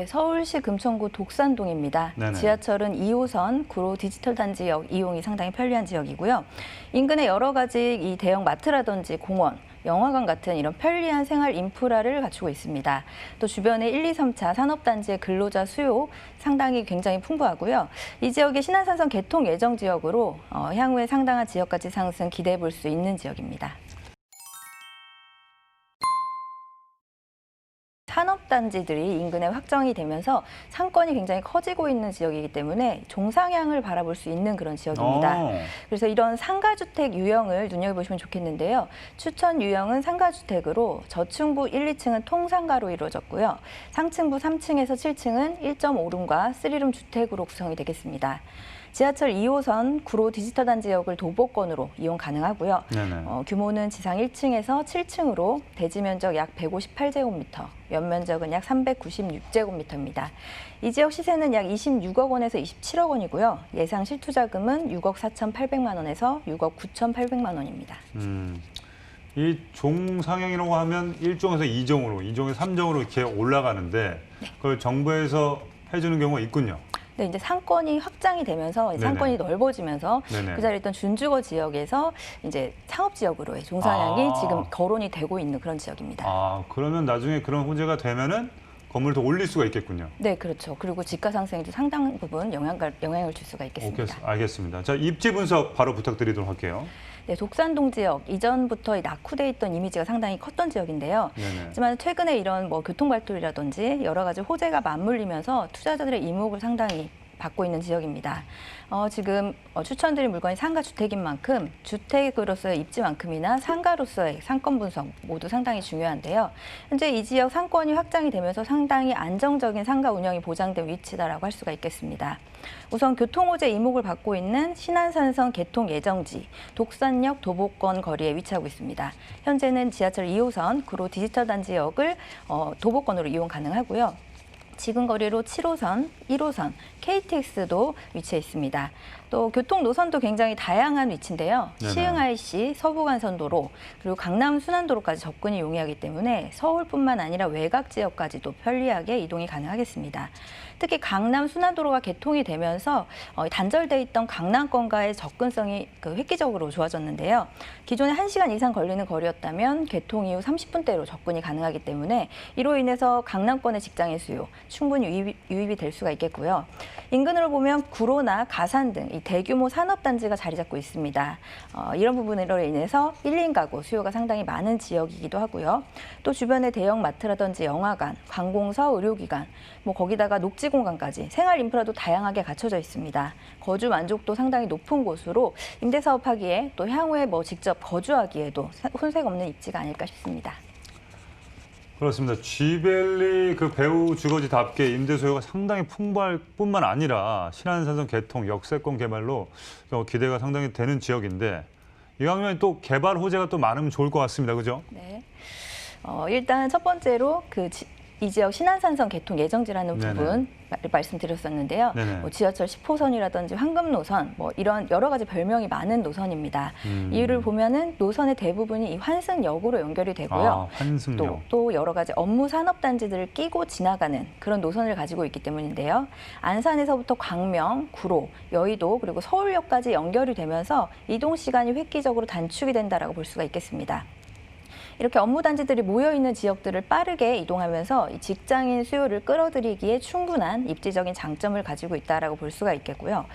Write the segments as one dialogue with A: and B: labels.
A: 네, 서울시 금천구 독산동입니다.
B: 네네.
A: 지하철은 2호선 구로 디지털 단지역 이용이 상당히 편리한 지역이고요. 인근에 여러 가지 이 대형 마트라든지 공원, 영화관 같은 이런 편리한 생활 인프라를 갖추고 있습니다. 또 주변에 1, 2, 3차 산업단지의 근로자 수요 상당히 굉장히 풍부하고요. 이 지역의 신안산선 개통 예정 지역으로 향후에 상당한 지역가치 상승 기대해 볼 수 있는 지역입니다. 산업단지들이 인근에 확정이 되면서 상권이 굉장히 커지고 있는 지역이기 때문에 종상향을 바라볼 수 있는 그런 지역입니다. 그래서 이런 상가주택 유형을 눈여겨보시면 좋겠는데요. 추천 유형은 상가주택으로 저층부 1, 2층은 통상가로 이루어졌고요. 상층부 3층에서 7층은 1.5룸과 3룸 주택으로 구성이 되겠습니다. 지하철 2호선 구로 디지털 단지역을 도보권으로 이용 가능하고요. 규모는 지상 1층에서 7층으로 대지 면적 약 158제곱미터, 연면적은 약 396제곱미터입니다. 이 지역 시세는 약 26억 원에서 27억 원이고요. 예상 실투자금은 6억 4,800만 원에서 6억 9,800만 원입니다.
B: 이 종상향이라고 하면 1종에서 2종으로, 2종에서 3종으로 이렇게 올라가는데 그걸 정부에서 해주는 경우가 있군요.
A: 네, 이제 상권이 확장이 되면서 상권이 넓어지면서 그 자리에 있던 준주거 지역에서 이제 상업 지역으로의 종상향이 지금 거론이 되고 있는 그런 지역입니다.
B: 그러면 나중에 그런 호재가 되면은 건물을 더 올릴 수가 있겠군요. 네,
A: 그렇죠. 그리고 지가 상승에도 상당 부분 영향을 줄 수가 있겠습니다.
B: 알겠습니다. 자, 입지 분석 바로 부탁드리도록 할게요.
A: 네, 독산동 지역 이전부터 낙후돼 있던 이미지가 상당히 컸던 지역인데요. 하지만 최근에 이런 교통 발달이라든지 여러 가지 호재가 맞물리면서 투자자들의 이목을 상당히 받고 있는 지역입니다. 지금 추천드린 물건이 상가 주택인 만큼 주택으로서의 입지만큼이나 상가로서의 상권 분석 모두 상당히 중요한데요. 현재 이 지역 상권이 확장이 되면서 상당히 안정적인 상가 운영이 보장된 위치다라고 할 수가 있겠습니다. 우선 교통호재 이목을 받고 있는 신안산선 개통 예정지 독산역 도보권 거리에 위치하고 있습니다. 현재는 지하철 2호선 구로 디지털 단지역을 도보권으로 이용 가능하고요. 지금 거리로 7호선, 1호선, KTX도 위치해 있습니다. 또 교통 노선도 굉장히 다양한 위치인데요. 시흥IC, 서부간선도로, 그리고 강남 순환도로까지 접근이 용이하기 때문에 서울뿐만 아니라 외곽 지역까지도 편리하게 이동이 가능하겠습니다. 특히 강남 순환도로가 개통이 되면서 단절돼 있던 강남권과의 접근성이 획기적으로 좋아졌는데요. 기존에 1시간 이상 걸리는 거리였다면 개통 이후 30분대로 접근이 가능하기 때문에 이로 인해서 강남권의 직장인 수요 충분히 유입이 될 수가 있겠고요. 인근으로 보면 구로나 가산 등 이 대규모 산업단지가 자리 잡고 있습니다. 이런 부분으로 인해서 1인 가구 수요가 상당히 많은 지역이기도 하고요. 또 주변에 대형 마트라든지 영화관, 관공서, 의료기관, 거기다가 녹지공간까지 생활 인프라도 다양하게 갖춰져 있습니다. 거주 만족도 상당히 높은 곳으로 임대사업하기에 또 향후에 직접 거주하기에도 손색 없는 입지가 아닐까 싶습니다.
B: 그렇습니다. 쥐벨리 배우 주거지답게 임대 수요가 상당히 풍부할 뿐만 아니라 신안산선 개통, 역세권 개발로 기대가 상당히 되는 지역인데 이 방면에 또 개발 호재가 또 많으면 좋을 것 같습니다. 그죠?
A: 네. 일단 첫 번째로 이 지역 신안산선 개통 예정지라는 부분 말씀드렸었는데요. 지하철 10호선이라든지 황금노선 이런 여러 가지 별명이 많은 노선입니다. 이유를 보면은 노선의 대부분이 이 환승역으로 연결이 되고요.
B: 환승역.
A: 또 여러 가지 업무 산업단지들을 끼고 지나가는 그런 노선을 가지고 있기 때문인데요. 안산에서부터 광명, 구로, 여의도 그리고 서울역까지 연결이 되면서 이동 시간이 획기적으로 단축이 된다라고 볼 수가 있겠습니다. 이렇게 업무 단지들이 모여있는 지역들을 빠르게 이동하면서 이 직장인 수요를 끌어들이기에 충분한 입지적인 장점을 가지고 있다라고 볼 수가 있겠고요.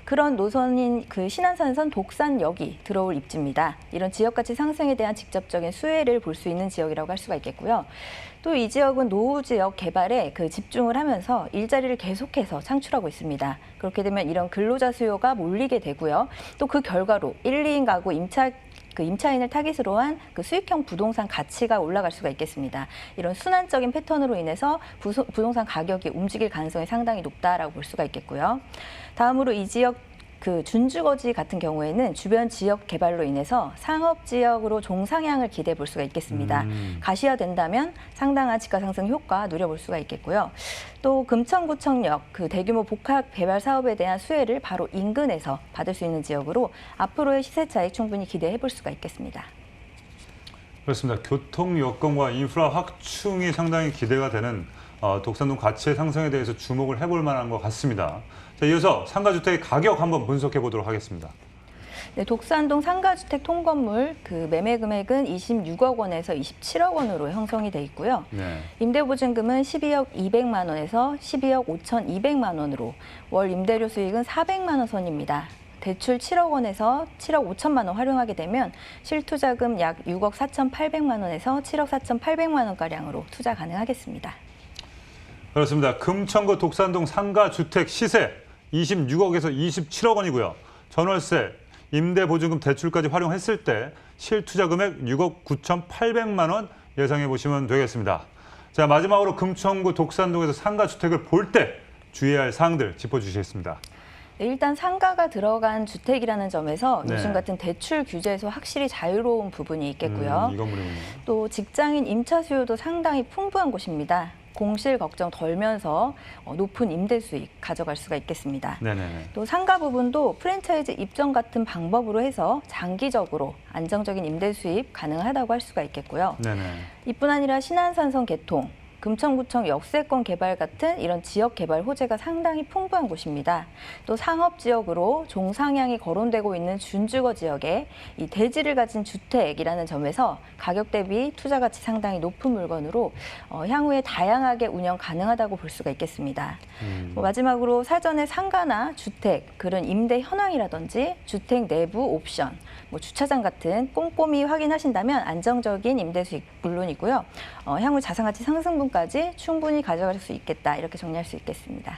A: 그런 노선인 신안산선 독산역이 들어올 입지입니다. 이런 지역가치 상승에 대한 직접적인 수혜를 볼 수 있는 지역이라고 할 수가 있겠고요. 또 이 지역은 노후 지역 개발에 집중을 하면서 일자리를 계속해서 창출하고 있습니다. 그렇게 되면 이런 근로자 수요가 몰리게 되고요. 또 그 결과로 1, 2인 가구 임차인을 타깃으로 한 수익형 부동산 가치가 올라갈 수가 있겠습니다. 이런 순환적인 패턴으로 인해서 부동산 가격이 움직일 가능성이 상당히 높다라고 볼 수가 있겠고요. 다음으로 이 지역 준주거지 같은 경우에는 주변 지역 개발로 인해서 상업 지역으로 종상향을 기대해 볼 수가 있겠습니다. 가시화된다면 상당한 지가 상승 효과 누려볼 수가 있겠고요. 또 금천구청역 대규모 복합 개발 사업에 대한 수혜를 바로 인근에서 받을 수 있는 지역으로 앞으로의 시세 차익 충분히 기대해 볼 수가 있겠습니다.
B: 그렇습니다. 교통 여건과 인프라 확충이 상당히 기대가 되는 독산동 가치의 상승에 대해서 주목을 해볼 만한 것 같습니다. 자, 이어서 상가주택의 가격 한번 분석해 보도록 하겠습니다.
A: 네, 독산동 상가주택 통건물 그 매매 금액은 26억 원에서 27억 원으로 형성이 돼 있고요.
B: 네.
A: 임대보증금은 12억 200만 원에서 12억 5,200만 원으로 월 임대료 수익은 400만 원 선입니다. 대출 7억 원에서 7억 5천만 원 활용하게 되면 실투자금 약 6억 4,800만 원에서 7억 4,800만 원가량으로 투자 가능하겠습니다.
B: 그렇습니다. 금천구 독산동 상가주택 시세 26억에서 27억 원이고요. 전월세, 임대보증금 대출까지 활용했을 때 실투자 금액 6억 9,800만 원 예상해 보시면 되겠습니다. 자, 마지막으로 금천구 독산동에서 상가주택을 볼 때 주의해야 할 사항들 짚어주시겠습니다.
A: 네, 일단 상가가 들어간 주택이라는 점에서
B: 네.
A: 요즘 같은 대출 규제에서 확실히 자유로운 부분이 있겠고요.
B: 이 건물이군요.
A: 또 직장인 임차 수요도 상당히 풍부한 곳입니다. 공실 걱정 덜면서 높은 임대 수익 가져갈 수가 있겠습니다.
B: 네네네.
A: 또 상가 부분도 프랜차이즈 입점 같은 방법으로 해서 장기적으로 안정적인 임대 수입 가능하다고 할 수가 있겠고요.
B: 네네.
A: 이뿐 아니라 신안산성 개통, 금천구청 역세권 개발 같은 이런 지역 개발 호재가 상당히 풍부한 곳입니다. 또 상업 지역으로 종상향이 거론되고 있는 준주거 지역에 이 대지를 가진 주택이라는 점에서 가격 대비 투자 가치 상당히 높은 물건으로 향후에 다양하게 운영 가능하다고 볼 수가 있겠습니다. 마지막으로 사전에 상가나 주택, 그런 임대 현황이라든지 주택 내부 옵션, 주차장 같은 꼼꼼히 확인하신다면 안정적인 임대 수익 물론이고요. 향후 자산가치 상승분까지 충분히 가져갈 수 있겠다 이렇게 정리할 수 있겠습니다.